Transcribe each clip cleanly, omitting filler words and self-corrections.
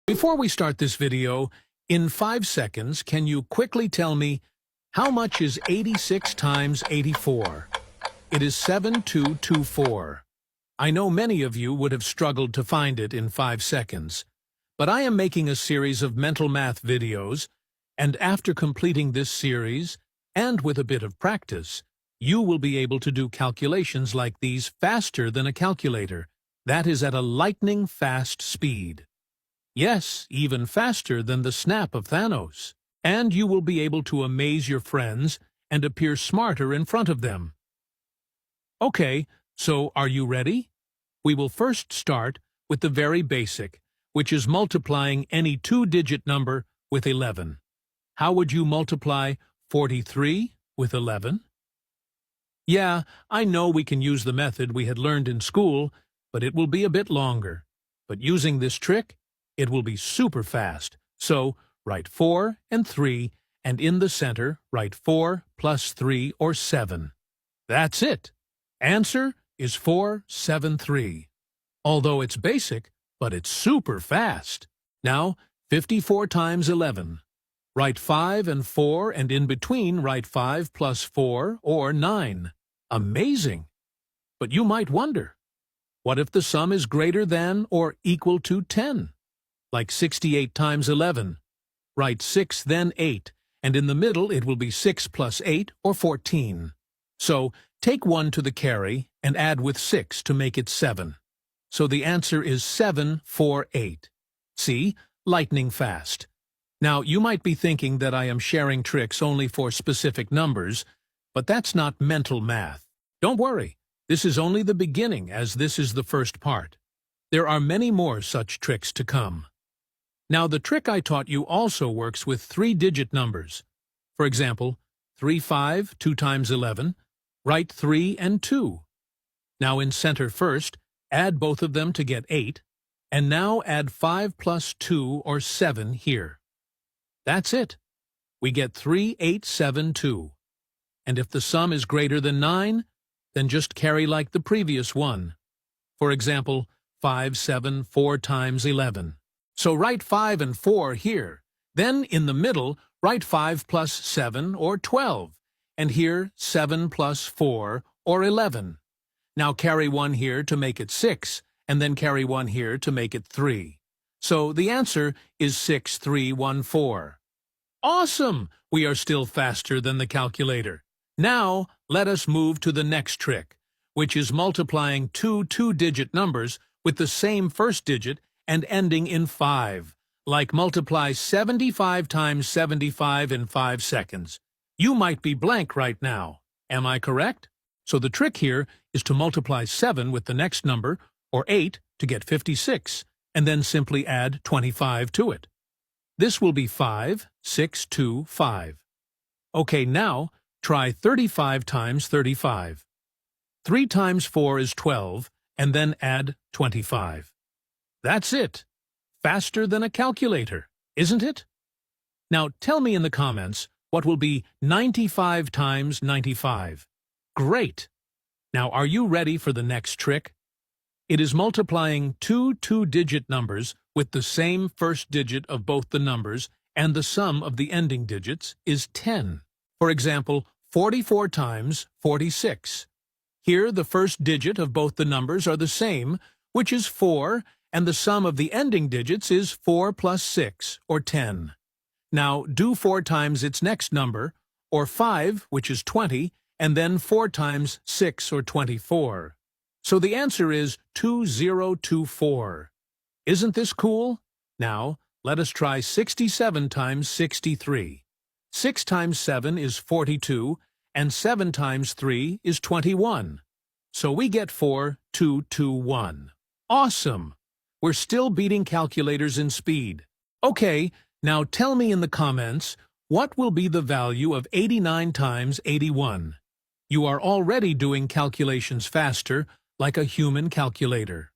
Before we start this video, in 5 seconds, can you quickly tell me how much is 86 times 84? It is 7224. I know many of you would have struggled to find it in 5 seconds, but I am making a series of mental math videos, and after completing this series, and with a bit of practice, you will be able to do calculations like these faster than a calculator. That is at a lightning-fast speed. Yes, even faster than the snap of Thanos. And you will be able to amaze your friends and appear smarter in front of them. Okay, so are you ready? We will first start with the very basic, which is multiplying any two-digit number with 11. How would you multiply 43 with 11? Yeah, I know we can use the method we had learned in school, but it will be a bit longer. But using this trick, it will be super fast. So, write 4 and 3, and in the center, write 4 plus 3 or 7. That's it. Answer is 473. Although it's basic, but it's super fast. Now, 54 times 11. Write 5 and 4, and in between write 5 plus 4 or 9. Amazing! But you might wonder, what if the sum is greater than or equal to 10? Like 68 times 11. Write 6 then 8, and in the middle it will be 6 plus 8 or 14. So, take 1 to the carry and add with 6 to make it 7. So the answer is 748. See? Lightning fast. Now, you might be thinking that I am sharing tricks only for specific numbers, but that's not mental math. Don't worry, this is only the beginning, as this is the first part. There are many more such tricks to come. Now, the trick I taught you also works with three-digit numbers. For example, 35, 2 times 11, write 3 and 2. Now in center first, add both of them to get 8, and now add 5 plus 2 or 7 here. That's it. We get 3872. And if the sum is greater than 9, then just carry like the previous one. For example, 5, 7, 4 times 11. So write 5 and 4 here. Then in the middle, write 5 plus 7 or 12. And here 7 plus 4 or 11. Now carry 1 here to make it 6, and then carry 1 here to make it 3. So the answer is 6314. Awesome! We are still faster than the calculator. Now let us move to the next trick, which is multiplying two two-digit numbers with the same first digit and ending in 5, like multiply 75 times 75 in 5 seconds. You might be blank right now. Am I correct? So the trick here is to multiply 7 with the next number, or 8, to get 56, and then simply add 25 to it. This will be 5, 6, 2, 5. Okay, now try 35 times 35. 3 times 4 is 12, and then add 25. That's it. Faster than a calculator, isn't it? Now tell me in the comments what will be 95 times 95. Great! Now are you ready for the next trick? It is multiplying two two-digit numbers with the same first digit of both the numbers, and the sum of the ending digits is 10. For example, 44 times 46. Here the first digit of both the numbers are the same, which is 4, and the sum of the ending digits is 4 plus 6, or 10. Now do 4 times its next number, or 5, which is 20, and then 4 times 6, or 24. So the answer is 2024. Isn't this cool? Now, let us try 67 times 63. 6 times 7 is 42, and 7 times 3 is 21. So we get 4221. Awesome! We're still beating calculators in speed. Okay, now tell me in the comments, what will be the value of 89 times 81? You are already doing calculations faster, like a human calculator.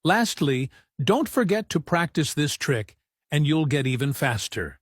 Lastly, don't forget to practice this trick, and you'll get even faster.